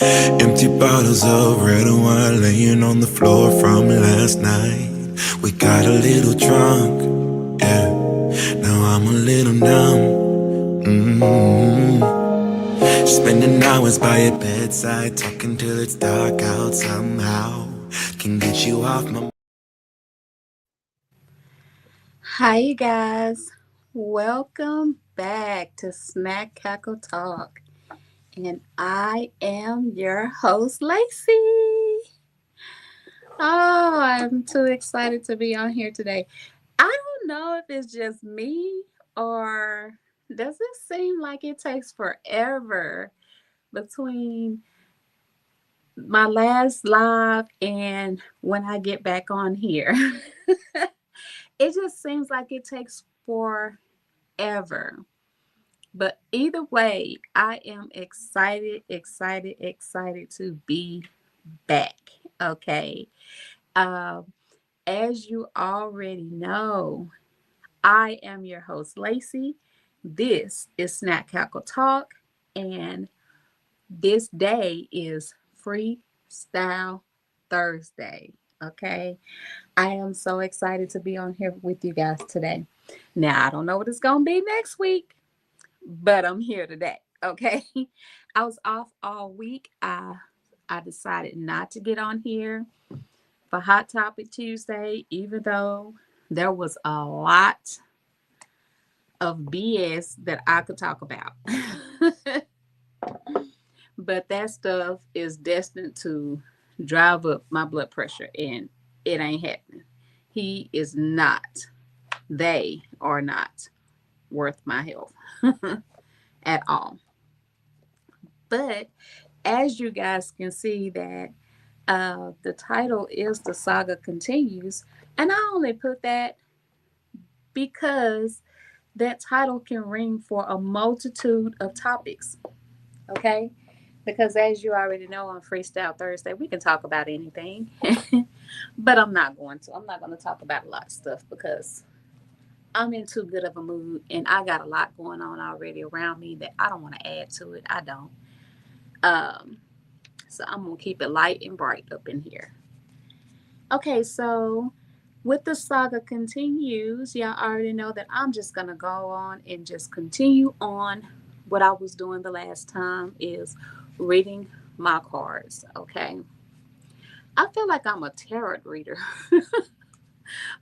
Empty bottles of red wine laying on the floor from last night. We got a little drunk, yeah. Now I'm a little numb. Spending hours by your bedside, talking till it's dark out somehow. Can get you off my. Hi, you guys. Welcome back to Snack Cackle Talk. And I am your host, Lacey. Oh, I'm too excited to be on here today. I don't know if it's just me or does it seem like it takes forever between my last live and when I get back on here. It just seems like it takes forever. But either way, I am excited to be back. Okay. Um, as you already know, I am your host, Lacey. This is Snack Cackle Talk, and this day is Freestyle Thursday. Okay. I am so excited to be on here with you guys today. Now, I don't know what it's going to be next week, but I'm here today. Okay. I was off all week. I decided not to get on here for Hot Topic Tuesday, even though there was a lot of BS that I could talk about. But that stuff is destined to drive up my blood pressure, and it ain't happening. He is not, they are not worth my health at all. But as you guys can see that the title is The Saga Continues, and I only put that because that title can ring for a multitude of topics, okay? Because as you already know, on Freestyle Thursday, we can talk about anything. But I'm not going to. I'm not going to talk about a lot of stuff because I'm in too good of a mood and I got a lot going on already around me that I don't want to add to it. I don't. Um, so I'm going to keep it light and bright up in here. Okay, so with the saga continues, y'all already know that I'm just gonna go on and just continue on what I was doing the last time is reading my cards. Okay, I feel like I'm a tarot reader,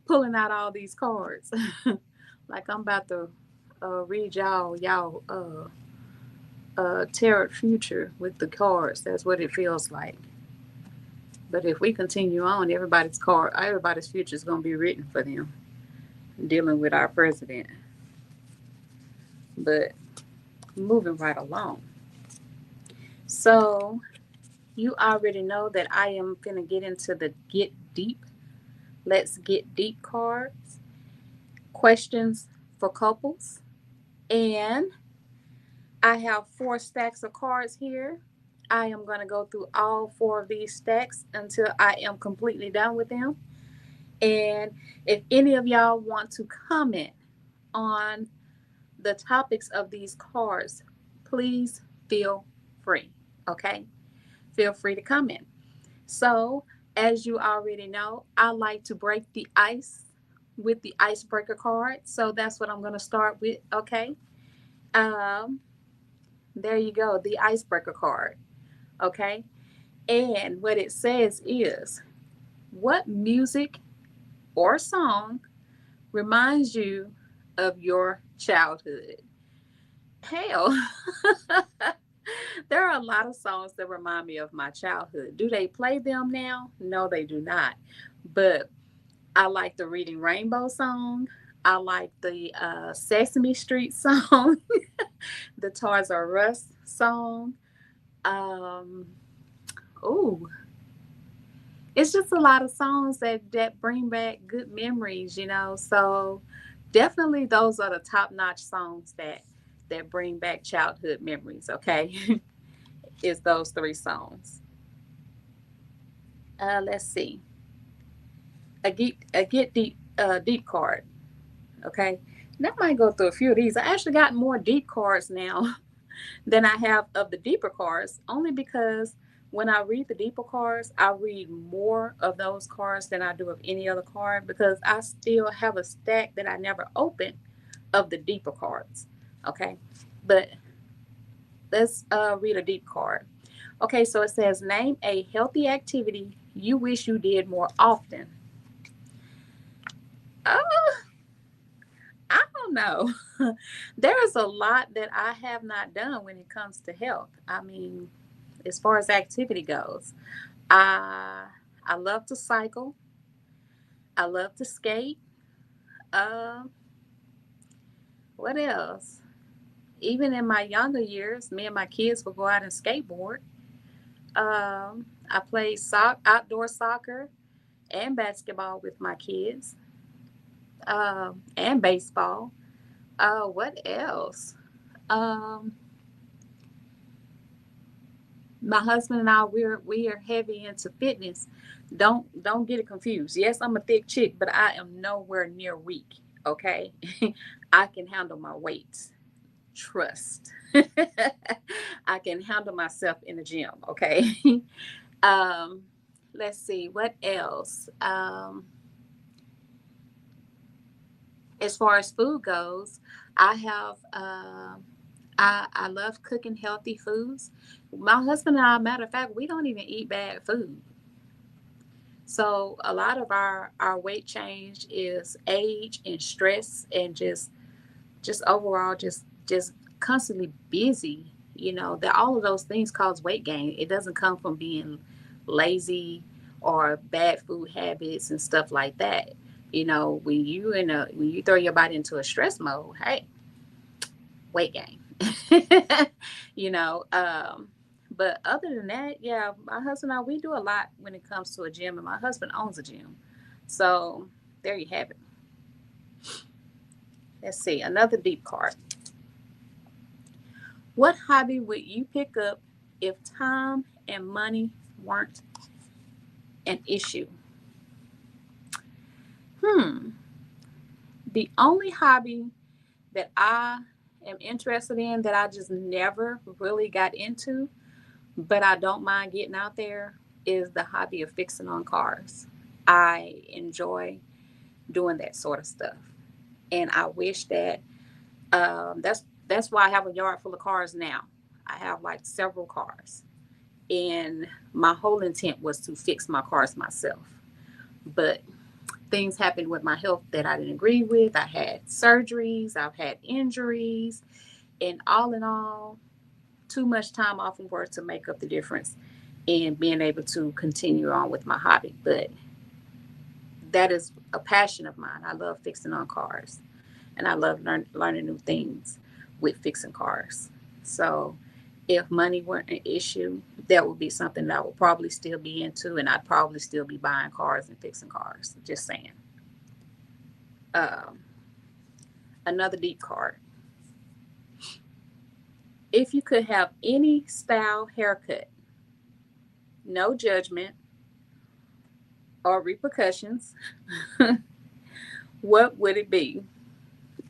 pulling out all these cards, like I'm about to read y'all tarot future with the cards. That's what it feels like. But if we continue on, everybody's future is gonna be written for them, dealing with our president. But moving right along. So you already know that I am gonna get into the get deep. Let's get deep cards. Questions for couples. And I have 4 stacks of cards here. I am going to go through all 4 of these stacks until I am completely done with them. And if any of y'all want to comment on the topics of these cards, please feel free. Okay? Feel free to comment. So, as you already know, I like to break the ice with the icebreaker card. So, that's what I'm going to start with. Okay? Um, there you go, the icebreaker card. Okay? And what it says is, what music or song reminds you of your childhood? Hell, there are a lot of songs that remind me of my childhood. Do they play them now? No, they do not. But I like the Reading Rainbow song. I like the Sesame Street song, the Toys R Us song. Um, ooh, it's just a lot of songs that bring back good memories, you know. So definitely those are the top notch songs that bring back childhood memories. Okay, is those 3 songs. Let's see. A get deep card. Okay, and I might go through a few of these. I actually got more deep cards now than I have of the deeper cards, only because when I read the deeper cards, I read more of those cards than I do of any other card because I still have a stack that I never opened of the deeper cards. Okay, but let's read a deep card. Okay, so it says, name a healthy activity you wish you did more often. Uh, I don't know. There is a lot that I have not done when it comes to health. I mean, as far as activity goes, I I love to cycle. I love to skate. Uh, what else? Even in my younger years, me and my kids would go out and skateboard. I played outdoor soccer and basketball with my kids, and baseball. What else? Um, my husband and I, we are heavy into fitness. Don't get it confused. Yes, I'm a thick chick, but I am nowhere near weak. Okay, I can handle my weights. Trust. I can handle myself in the gym. Okay. um, let's see what else. As far as food goes, I have. I love cooking healthy foods. My husband and I, matter of fact, we don't even eat bad food. So a lot of our weight change is age and stress and just overall just constantly busy. You know that all of those things cause weight gain. It doesn't come from being lazy or bad food habits and stuff like that. You know, when you throw your body into a stress mode, hey, weight gain. you know, but other than that, yeah, my husband and I, we do a lot when it comes to a gym, and my husband owns a gym. So there you have it. Let's see, another deep card. What hobby would you pick up if time and money weren't an issue? Hmm. The only hobby that I am interested in that I just never really got into, but I don't mind getting out there, is the hobby of fixing on cars. I enjoy doing that sort of stuff. And I wish that that's why I have a yard full of cars now. I have like several cars. And my whole intent was to fix my cars myself. But things happened with my health that I didn't agree with. I had surgeries, I've had injuries, and all in all, too much time off of work to make up the difference in being able to continue on with my hobby. But that is a passion of mine. I love fixing on cars, and I love learning new things with fixing cars. So if money weren't an issue, that would be something that I would probably still be into, and I'd probably still be buying cars and fixing cars. Just saying. Um, Another deep card. If you could have any style haircut, no judgment or repercussions, what would it be?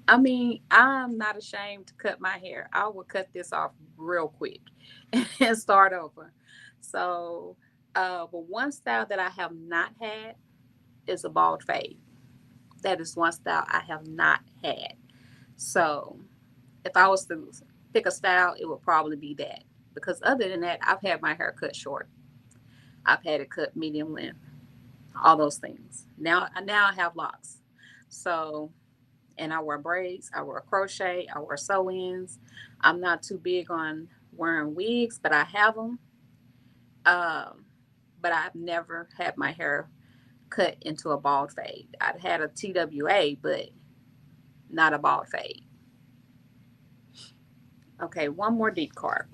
I mean, I'm not ashamed to cut my hair. I will cut this off real quick and start over. So, but one style that I have not had is a bald fade. That is one style I have not had. So, if I was to pick a style, it would probably be that. Because other than that, I've had my hair cut short. I've had it cut medium length. All those things. Now I have locks. So, and I wear braids, I wear crochet, I wear sew-ins. I'm not too big on wearing wigs, but I have them. Um, but I've never had my hair cut into a bald fade. I've had a TWA, but not a bald fade. Okay, one more deep card.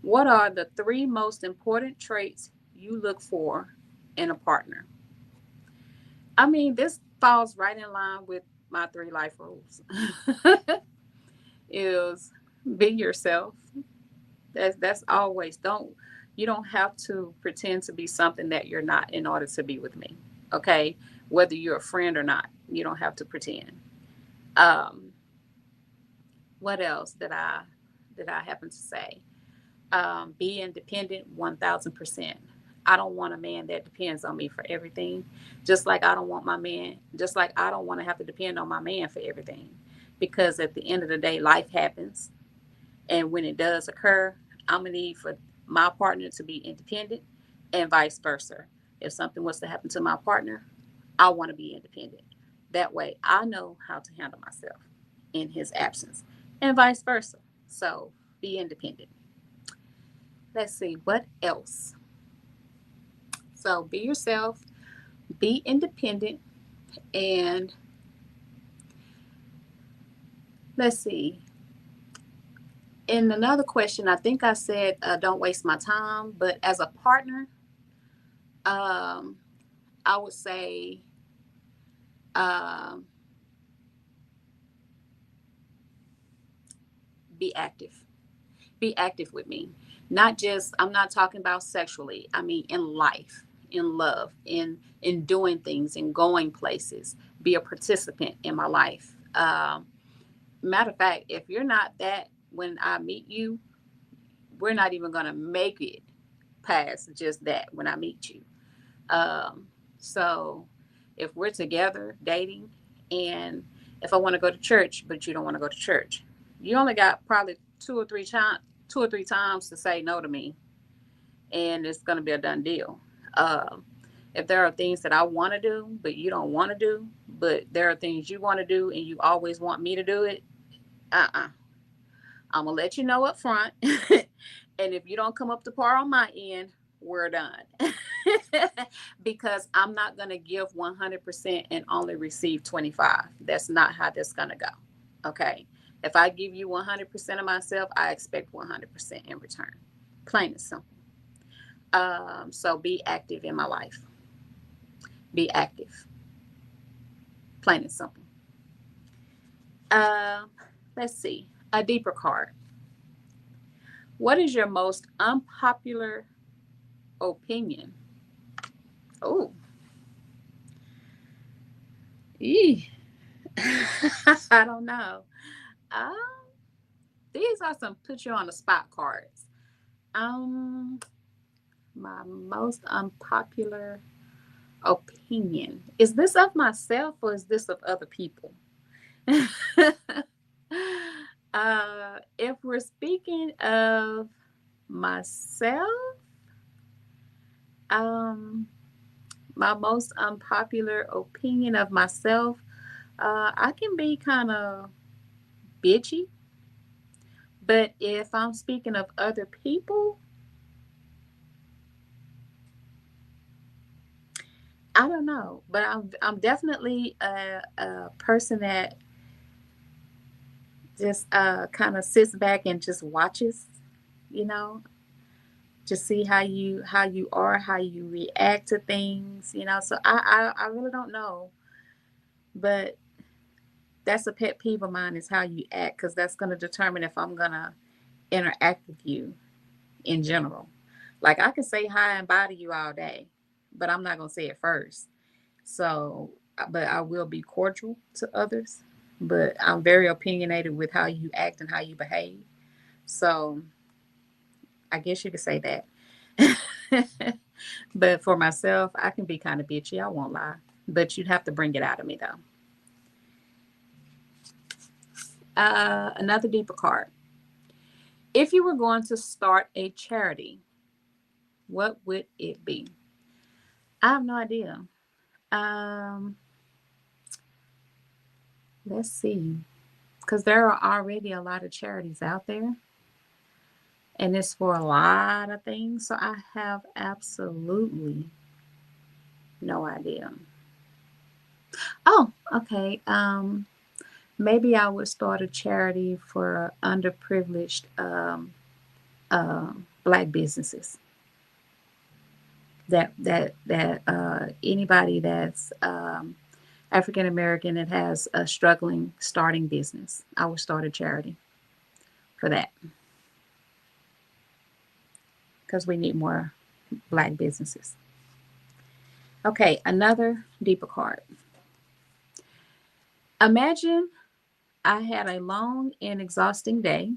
What are the three most important traits you look for in a partner? I mean, this falls right in line with my three life rules. Is be yourself. That's always don't you don't have to pretend to be something that you're not in order to be with me. Okay? Whether you're a friend or not, you don't have to pretend. Um, What else did I happen to say? Be independent 1000%. I don't want a man that depends on me for everything. Just like I don't want to have to depend on my man for everything. Because at the end of the day, life happens. And when it does occur, I'm going to need for my partner to be independent and vice versa. If something was to happen to my partner, I want to be independent. That way, I know how to handle myself in his absence and vice versa. So be independent. Let's see, what else? So be yourself, be independent, and let's see. In another question, I think I said, don't waste my time, but as a partner, um, I would say, um, be active. Be active with me. Not just, I'm not talking about sexually, I mean in life, in love, in doing things, in going places. Be a participant in my life. Matter of fact, if you're not that when I meet you, we're not even going to make it past just that when I meet you. Um, so if we're together dating, and if I want to go to church, but you don't want to go to church, you only got probably two or three times to say no to me, and it's going to be a done deal. Um, if there are things that I want to do, but you don't want to do, but there are things you want to do, and you always want me to do it, I'm gonna let you know up front. And if you don't come up to par on my end, we're done. Because I'm not gonna give 100% and only receive 25. That's not how that's gonna go. Okay. If I give you 100% of myself, I expect 100% in return. Plain and simple. So be active in my life. Be active. Plain and simple. Uh, let's see. A deeper card. What is your most unpopular opinion? Oh, I don't know. Um, these are some put you on the spot cards. Um, my most unpopular opinion. Is this of myself or is this of other people? If we're speaking of myself, um, my most unpopular opinion of myself, I can be kind of bitchy. But if I'm speaking of other people, I don't know. But I'm definitely a person that just kind of sits back and just watches, you know, to see how you are, how you react to things, you know. So I really don't know, but that's a pet peeve of mine is how you act because that's going to determine if I'm gonna interact with you in general. Like I can say hi and bye to you all day, but I'm not gonna say it first. So, but I will be cordial to others. But I'm very opinionated with how you act and how you behave. So I guess you could say that. But for myself, I can be kind of bitchy. I won't lie. But you'd have to bring it out of me though. Another deeper card. If you were going to start a charity, what would it be? I have no idea. Um, let's see. Because there are already a lot of charities out there, and it's for a lot of things. So I have absolutely no idea. Oh, okay. Maybe I would start a charity for underprivileged black businesses. That anybody that's African American that has a struggling starting business, I would start a charity for that because we need more black businesses. Okay, another deeper card. Imagine I had a long and exhausting day.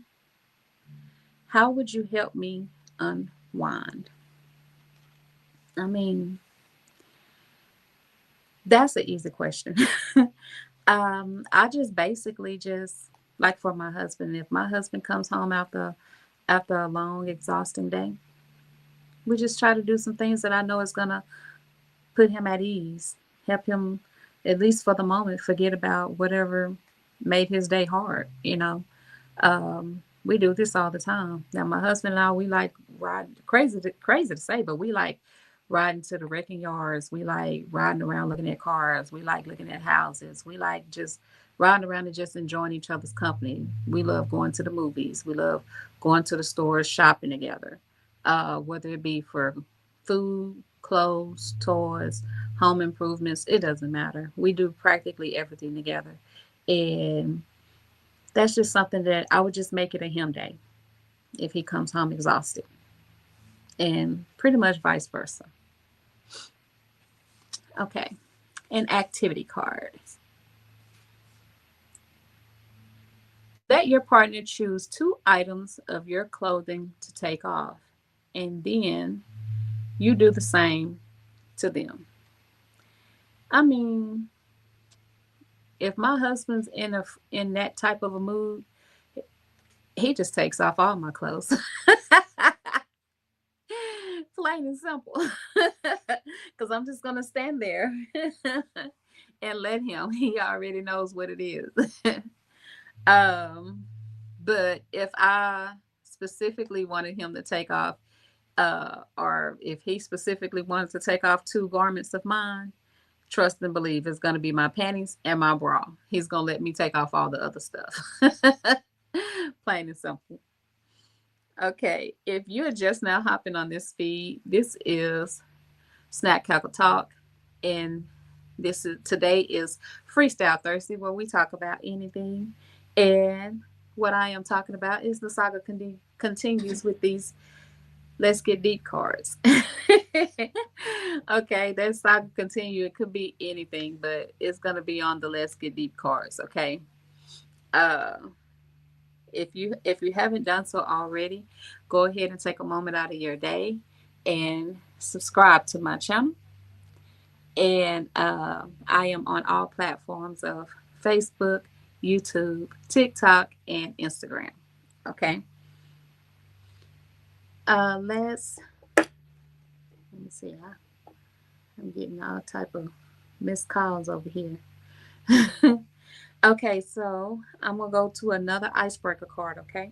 How would you help me unwind? I mean, that's an easy question. I just basically just like for my husband, if my husband comes home after a long, exhausting day, we just try to do some things that I know is gonna put him at ease, help him at least for the moment forget about whatever made his day hard. We do this all the time. Now, my husband and I, we like ride crazy to say, but we like riding to the wrecking yards. We like riding around looking at cars. We like looking at houses. We like just riding around and just enjoying each other's company. We love going to the movies. We love going to the stores, shopping together, whether it be for food, clothes, toys, home improvements. It doesn't matter. We do practically everything together. And that's just something that I would just make it a him day if he comes home exhausted, and pretty much vice versa. Okay, an activity card. Let your partner choose two items of your clothing to take off, and then you do the same to them. I mean, if my husband's in that type of a mood, he just takes off all my clothes. Plain and simple. Because I'm just going to stand there and let him. He already knows what it is. um, but if I specifically wanted him to take off, or if he specifically wanted to take off two garments of mine, trust and believe it's going to be my panties and my bra. He's going to let me take off all the other stuff. Plain and simple. Okay, if you're just now hopping on this feed, this is Snack Cackle Talk, and today is Freestyle Thursday, where we talk about anything. And what I am talking about is the saga continues with these Let's Get Deep cards. Okay, that saga continue. It could be anything, but it's gonna be on the Let's Get Deep cards. Okay. Uh, if you haven't done so already, go ahead and take a moment out of your day and subscribe to my channel. And I am on all platforms of Facebook, YouTube, TikTok, and Instagram. Okay. Let me see. I'm getting all type of missed calls over here. Okay, so I'm gonna go to another icebreaker card. Okay.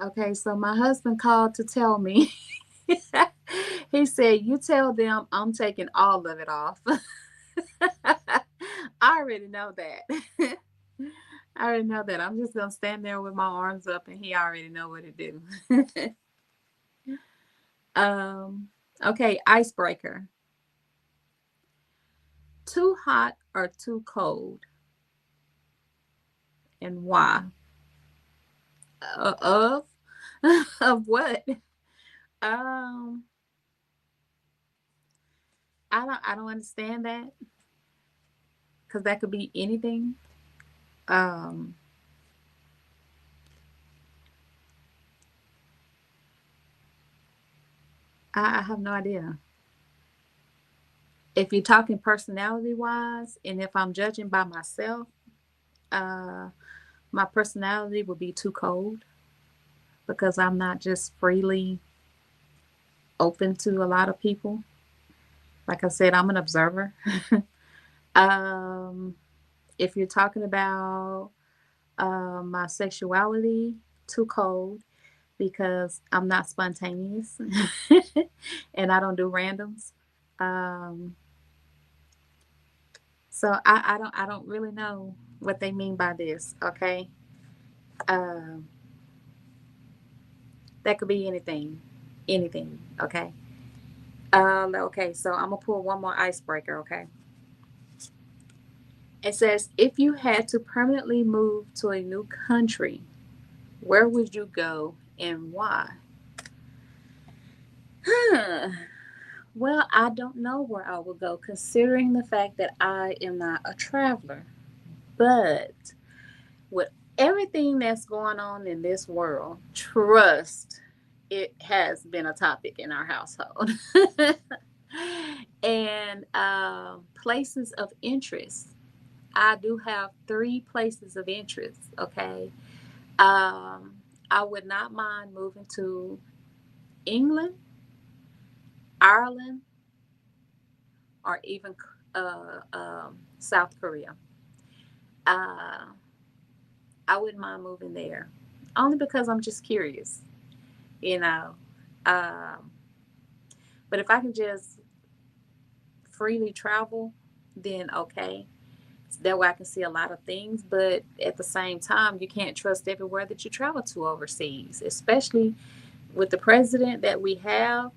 Okay, so my husband called to tell me. He said, "You tell them I'm taking all of it off." I already know that. I already know that. I'm just gonna stand there with my arms up, and he already know what to do. um, okay, icebreaker. Too hot or too cold, and why? Of of what? Um, I don't understand that, because that could be anything. Um, I have no idea. If you're talking personality wise, and if I'm judging by myself, uh, my personality would be too cold, because I'm not just freely open to a lot of people. Like I said, I'm an observer. um, if you're talking about my sexuality, too cold, because I'm not spontaneous and I don't do randoms. Um, so I don't really know what they mean by this. Okay, um, that could be anything, anything. Okay. Okay. So I'm gonna pull one more icebreaker. Okay. It says, if you had to permanently move to a new country, where would you go And why? Huh. Well, I don't know where I would go considering the fact that I am not a traveler. But with everything that's going on in this world, trust it has been a topic in our household. And places of interest. I do have three places of interest. Okay. I would not mind moving to England, Ireland, or even South Korea. Uh, I wouldn't mind moving there, only because I'm just curious, you know. Um, but if I can just freely travel, then okay. That way I can see a lot of things. But at the same time, you can't trust everywhere that you travel to overseas, especially with the president that we have.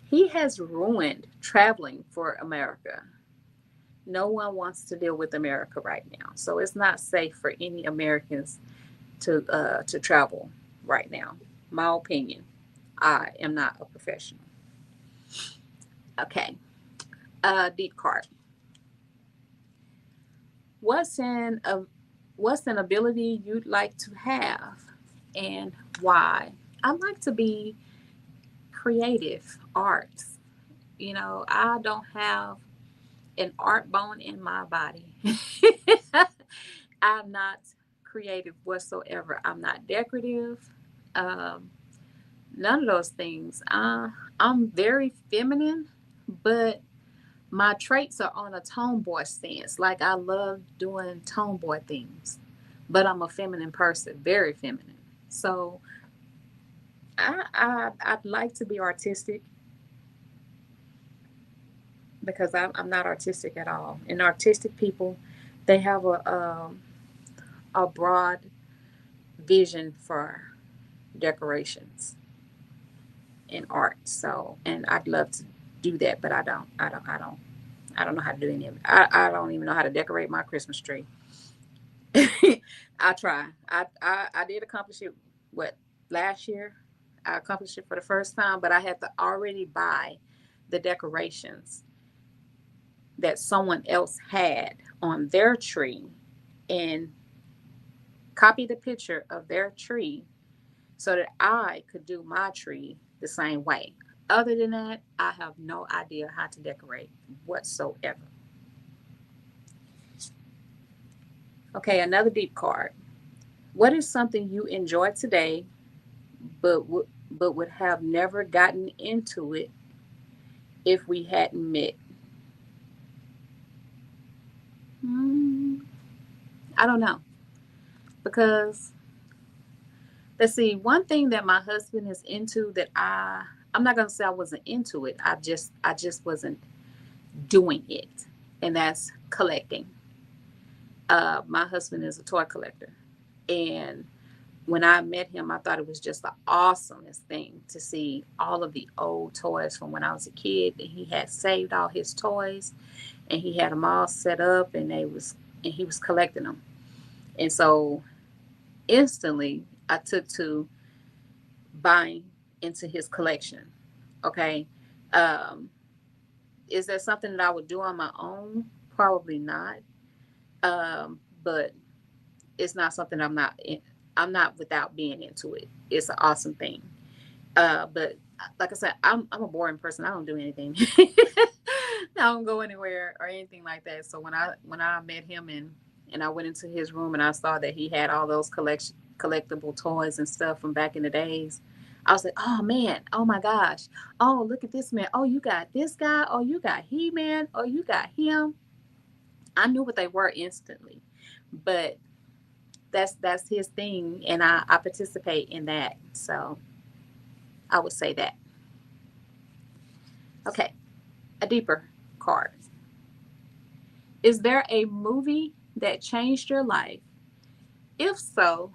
He has ruined traveling for America. No one wants to deal with America right now, so it's not safe for any Americans to travel right now. My opinion. I am not a professional. Okay. Deep card. What's what's an ability you'd like to have, and why? I like to be creative, arts. I don't have an art bone in my body. I'm not creative whatsoever. I'm not decorative. Um, None of those things. I'm very feminine, but my traits are on a tomboy stance. Like I love doing tomboy things, but I'm a feminine person, very feminine. So I'd like to be artistic because I'm not artistic at all. And artistic people, they have a broad vision for decorations and art. So, and I'd love to do that, but I don't know how to do any of it. I don't even know how to decorate my Christmas tree. I try. I did accomplish it. What, last year? I accomplished it for the first time, but I had to already buy the decorations that someone else had on their tree and copy the picture of their tree so that I could do my tree the same way. Other than that, I have no idea how to decorate whatsoever. Okay, another deep card. What is something you enjoy today but would have never gotten into it if we hadn't met? Hmm, I don't know because let's see. One thing that my husband is into that I'm not gonna say I wasn't into it. I just wasn't doing it, and that's collecting. My husband is a toy collector, and when I met him, I thought it was just the awesomest thing to see all of the old toys from when I was a kid. And he had saved all his toys, and he had them all set up, and he was collecting them. And so instantly, I took to buying into his collection. Okay, um, is that something that I would do on my own? Probably not. But it's not something I'm not without being into it. It's an awesome thing. But like I said, I'm a boring person. I don't do anything. I don't go anywhere or anything like that. So when I met him and I went into his room and I saw that he had all those collectible toys and stuff from back in the days, I was like, oh man, oh my gosh, oh look at this man, oh you got this guy, oh you got He Man, oh you got him. I knew what they were instantly, but that's his thing, and I participate in that. So I would say that. Okay, a deeper card. Is there a movie that changed your life? If so,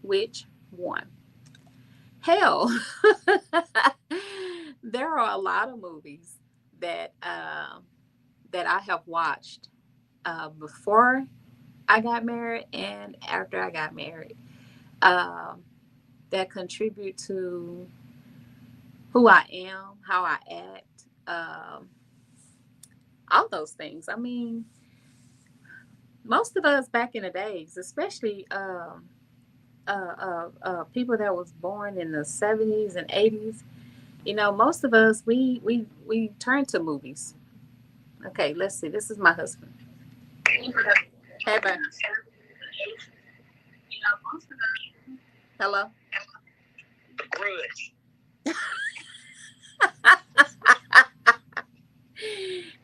which one? Hell, there are a lot of movies that that I have watched before I got married and after I got married. Um, that contribute to who I am, how I act, all those things. I mean, most of us back in the days, especially people that was born in the 70s and 80s, most of us we turn to movies. Okay, let's see. This is my husband. Hey, babe. Hello. The Grudge.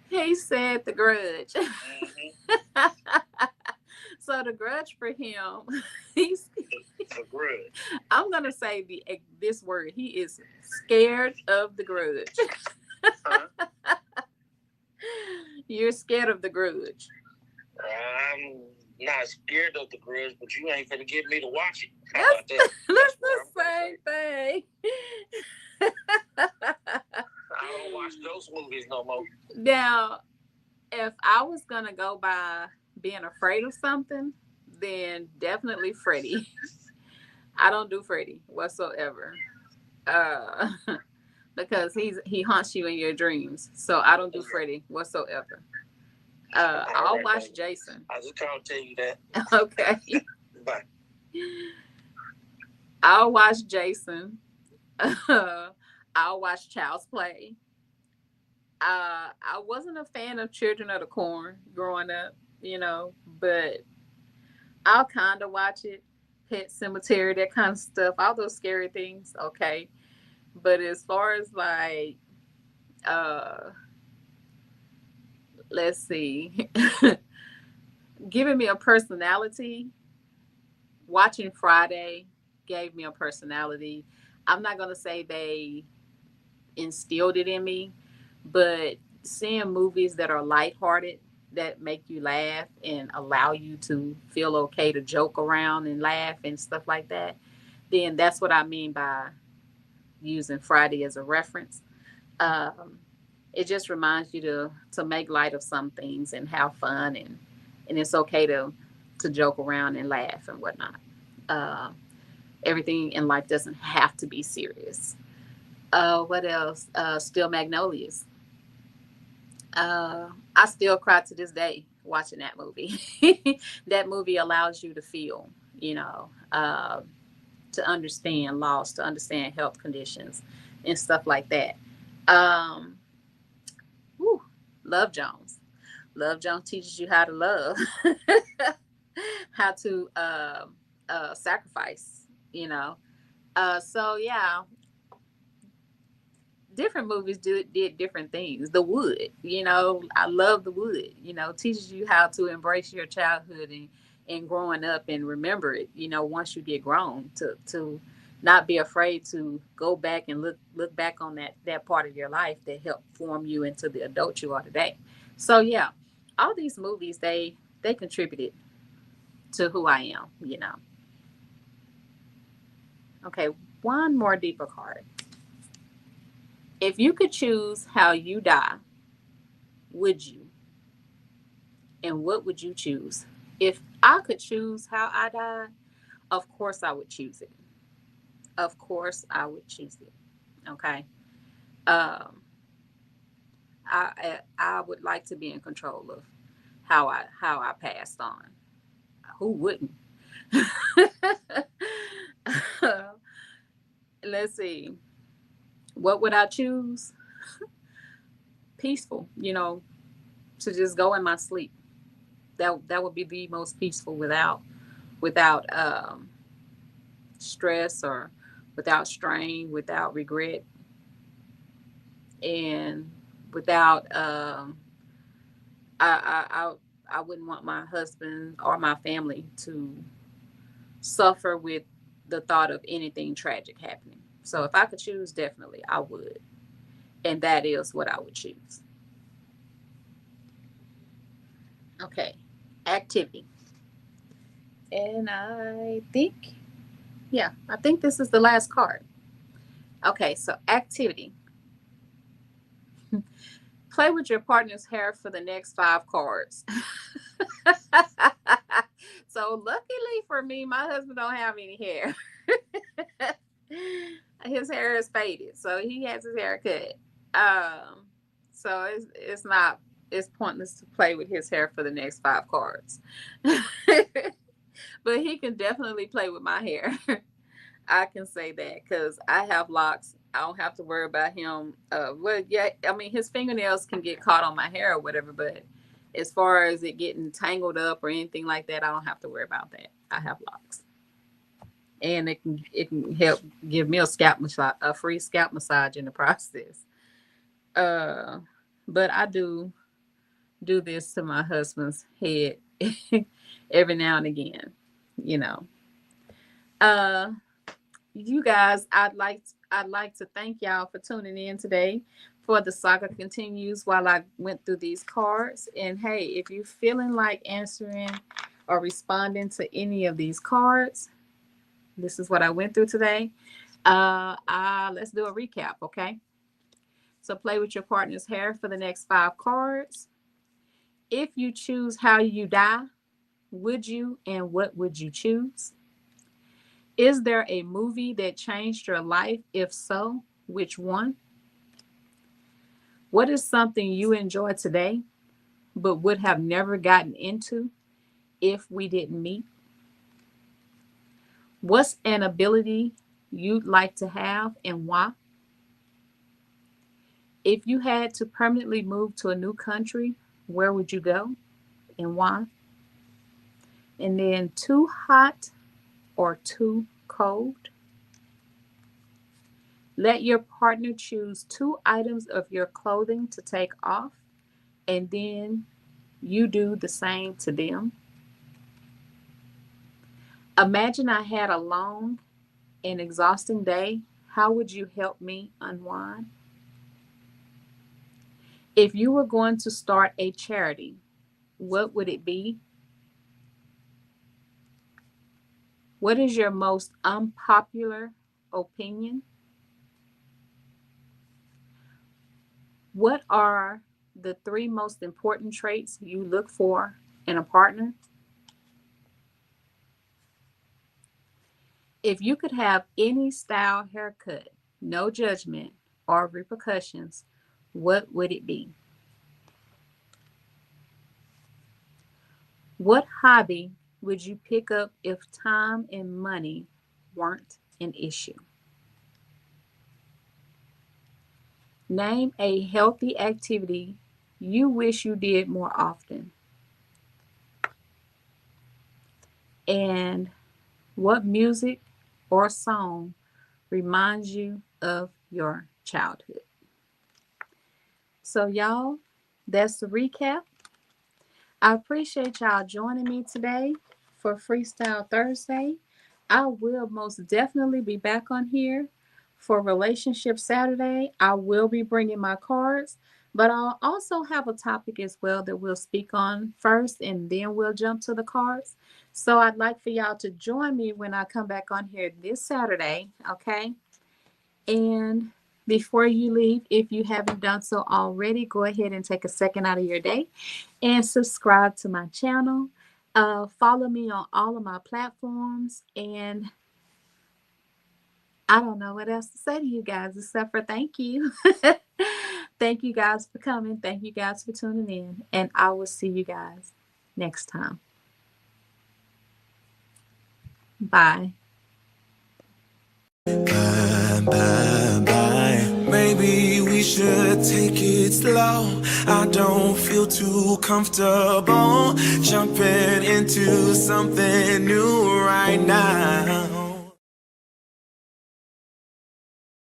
He said The Grudge. Mm-hmm. So The Grudge for him, he's. The Grudge. I'm gonna say this word. He is scared of The Grudge. Huh? You're scared of The Grudge. I'm not scared of The Grudge, but you ain't finna get me to watch it. How That's, about that? that's what I'm the same thing. I don't watch those movies no more. Now, if I was gonna go by being afraid of something, then definitely Freddy. I don't do Freddy whatsoever. Uh, because he haunts you in your dreams. So I don't do Freddy whatsoever. I'll Right, watch baby. Jason. I just can't tell you that. Okay. Bye. I'll watch Jason. I'll watch Child's Play. I wasn't a fan of Children of the Corn growing up, but I'll kind of watch it. Pet Cemetery, that kind of stuff, all those scary things, okay. But as far as like, uh, let's see, giving me a personality, watching Friday gave me a personality. I'm not gonna say they instilled it in me, but seeing movies that are lighthearted, that make you laugh and allow you to feel okay to joke around and laugh and stuff like that, then that's what I mean by using Friday as a reference. Um, it just reminds you to make light of some things and have fun, and it's okay to joke around and laugh and whatnot. Uh, Everything in life doesn't have to be serious. What else? Still Magnolias. I still cry to this day watching that movie. That movie allows you to feel, you know, uh, to understand loss, to understand health conditions, and stuff like that. Um, whew, Love Jones. Love Jones teaches you how to love, how to sacrifice. You know. So yeah, different movies did different things. The Wood, I love The Wood. Teaches you how to embrace your childhood and growing up and remember it. Once you get grown, to not be afraid to go back and look back on that part of your life that helped form you into the adult you are today. So yeah, all these movies they contributed to who I am. Okay, one more deeper card. If you could choose how you die, would you? And what would you choose? If I could choose how I died, of course I would choose it. Of course I would choose it. Okay. Um, I would like to be in control of how I passed on. Who wouldn't? Let's see. What would I choose? Peaceful. To just go in my sleep. That would be the most peaceful without stress or without strain, without regret, and without I wouldn't want my husband or my family to suffer with the thought of anything tragic happening. So if I could choose, definitely I would, and that is what I would choose. Okay, activity, and I think this is the last card. Okay, so activity. Play with your partner's hair for the next 5 cards. So luckily for me, my husband don't have any hair. His hair is faded, so he has his hair cut. Um, so it's not it's pointless to play with his hair for the next 5 cards. But he can definitely play with my hair. I can say that because I have locks. I don't have to worry about him. Well, yeah, I mean his fingernails can get caught on my hair or whatever, but as far as it getting tangled up or anything like that, I don't have to worry about that. I have locks, and it can help give me a free scalp massage in the process. Uh, but I do this to my husband's head every now and again, you know. Uh, you guys, I'd like to thank y'all for tuning in today for the Saga Continues while I went through these cards. And hey, if you're feeling like answering or responding to any of these cards, this is what I went through today. Let's do a recap, okay? So play with your partner's hair for the next 5 cards. If you choose how you die, would you and what would you choose? Is there a movie that changed your life? If so, which one? What is something you enjoy today but would have never gotten into if we didn't meet? What's an ability you'd like to have and why? If you had to permanently move to a new country, where would you go and why? And then too hot or too cold? Let your partner choose 2 items of your clothing to take off, and then you do the same to them. Imagine I had a long and exhausting day. How would you help me unwind? If you were going to start a charity, what would it be? What is your most unpopular opinion? What are the 3 most important traits you look for in a partner? If you could have any style haircut, no judgment or repercussions, what would it be? What hobby would you pick up if time and money weren't an issue? Name a healthy activity you wish you did more often. And what music or song reminds you of your childhood? So, y'all, that's the recap. I appreciate y'all joining me today for Freestyle Thursday. I will most definitely be back on here for Relationship Saturday. I will be bringing my cards, but I'll also have a topic as well that we'll speak on first, and then we'll jump to the cards. So I'd like for y'all to join me when I come back on here this Saturday, okay? And before you leave, if you haven't done so already, go ahead and take a second out of your day and subscribe to my channel. Follow me on all of my platforms. And I don't know what else to say to you guys except for thank you. Thank you guys for coming. Thank you guys for tuning in. And I will see you guys next time. Bye. Bye, bye, bye. Maybe we should take it slow. I don't feel too comfortable jumping into something new right now.